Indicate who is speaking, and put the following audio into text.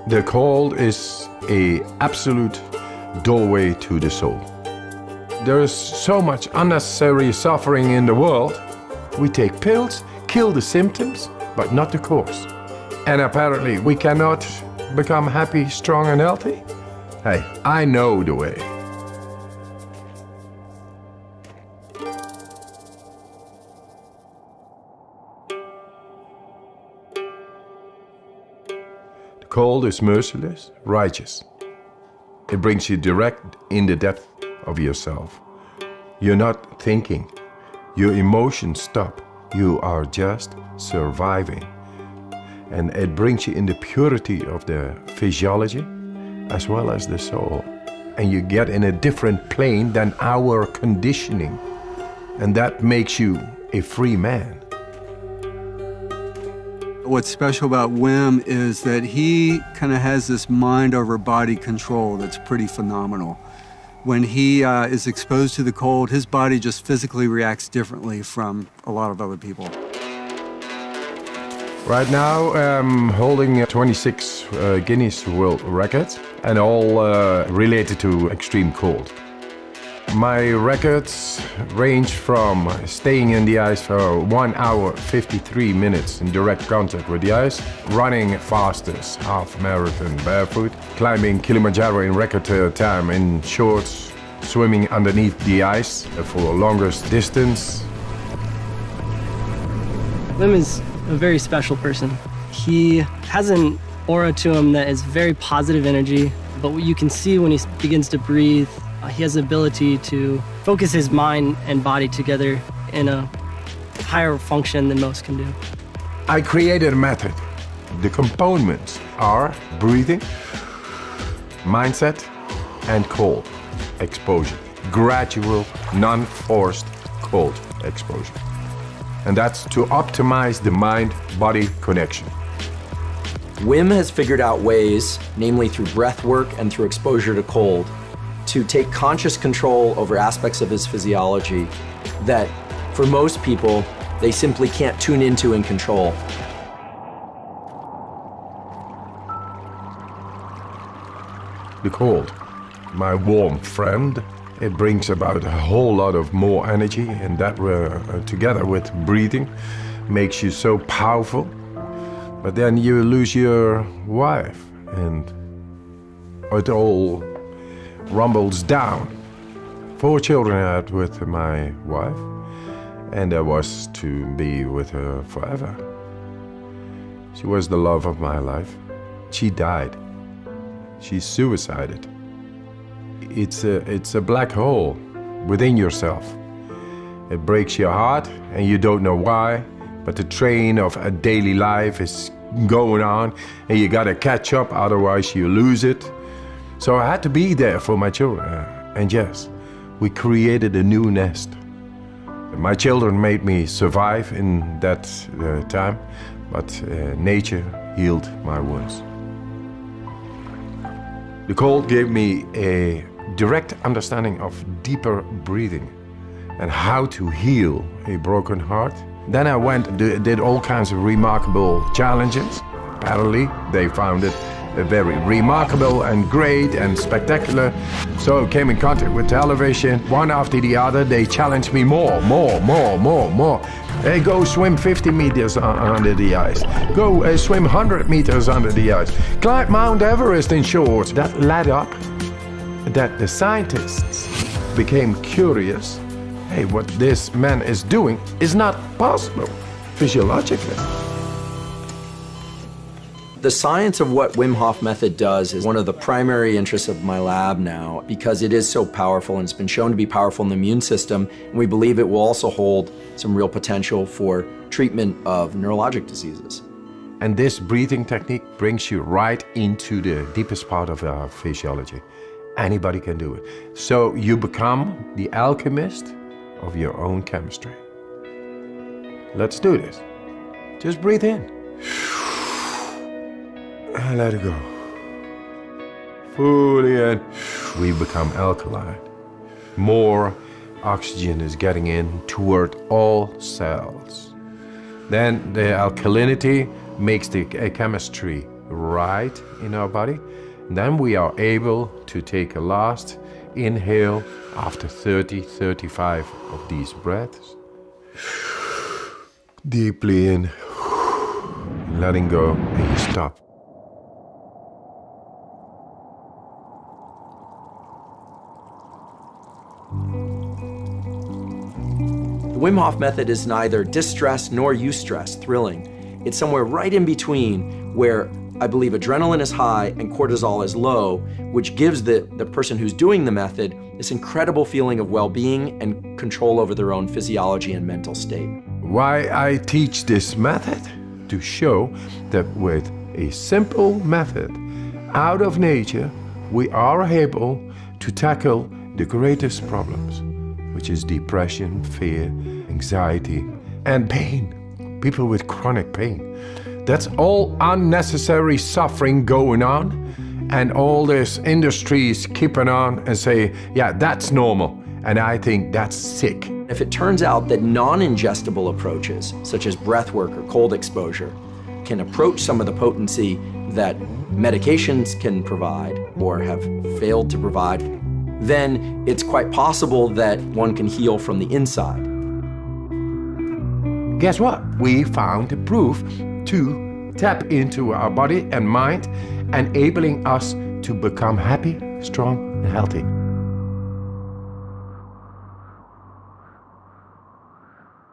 Speaker 1: The cold is an absolute doorway to the soul. There is so much unnecessary suffering in the world. We take pills, kill the symptoms, but not the cause. And apparently we cannot become happy, strong and healthy? Hey, I know the way. The cold is merciless, righteous. It brings you direct in the depth of yourself. You're not thinking. Your emotions stop. You are just surviving. And it brings you in the purity of the physiology as well as the soul. And you get in a different plane than our conditioning. And that makes you a free man.
Speaker 2: What's special about Wim is that he kind of has this mind over body control that's pretty phenomenal. When he is exposed to the cold, his body just physically reacts differently from a lot of other people.
Speaker 1: Right now I'm holding 26 Guinness World Records and all related to extreme cold. My records range from staying in the ice for 1 hour 53 minutes in direct contact with the ice, running fastest half marathon barefoot, climbing Kilimanjaro in record time in shorts, swimming underneath the ice for the longest distance.
Speaker 3: Wim is a very special person. He has an aura to him that is very positive energy, but what you can see when he begins to breathe, he has the ability to focus his mind and body together in a higher function than most can do.
Speaker 1: I created a method. The components are breathing, mindset, and cold exposure. Gradual, non-forced cold exposure. And that's to optimize the mind-body connection.
Speaker 4: Wim has figured out ways, namely through breath work and through exposure to cold, to take conscious control over aspects of his physiology that, for most people, they simply can't tune into and control.
Speaker 1: The cold, my warm friend, it brings about a whole lot of more energy, and that together with breathing makes you so powerful. But then you lose your wife and it all rumbles down. 4 children I had with my wife, and I was to be with her forever. She was the love of my life. She died. She suicided. It's a black hole within yourself. It breaks your heart and you don't know why, but the train of a daily life is going on and you gotta catch up, otherwise you lose it. So I had to be there for my children. And yes, we created a new nest. My children made me survive in that time, but nature healed my wounds. The cold gave me a direct understanding of deeper breathing and how to heal a broken heart. Then I went and did all kinds of remarkable challenges. Apparently, they found it very remarkable and great and spectacular. So I came in contact with television. One after the other, they challenged me more. Hey, go swim 50 meters under the ice. Go swim 100 meters under the ice. Climb Mount Everest in shorts. That led up that the scientists became curious. Hey, what this man is doing is not possible physiologically.
Speaker 4: The science of what Wim Hof method does is one of the primary interests of my lab now, because it is so powerful and it's been shown to be powerful in the immune system, and we believe it will also hold some real potential for treatment of neurologic diseases.
Speaker 1: And this breathing technique brings you right into the deepest part of our physiology. Anybody can do it. So you become the alchemist of your own chemistry. Let's do this. Just breathe in. And let it go. Fully in. We become alkaline. More oxygen is getting in toward all cells. Then the alkalinity makes the chemistry right in our body. Then we are able to take a last inhale after 35 of these breaths. Deeply in, letting go, and you stop.
Speaker 4: The Wim Hof method is neither distress nor eustress, thrilling. It's somewhere right in between where I believe adrenaline is high and cortisol is low, which gives the person who's doing the method this incredible feeling of well-being and control over their own physiology and mental state.
Speaker 1: Why I teach this method? To show that with a simple method out of nature, we are able to tackle the greatest problems, which is depression, fear, anxiety, and pain. People with chronic pain. That's all unnecessary suffering going on, and all this industry is keeping on and say, yeah, that's normal, and I think that's sick.
Speaker 4: If it turns out that non-ingestible approaches, such as breath work or cold exposure, can approach some of the potency that medications can provide or have failed to provide, then it's quite possible that one can heal from the inside.
Speaker 1: Guess what? We found the proof to tap into our body and mind, enabling us to become happy, strong, and healthy.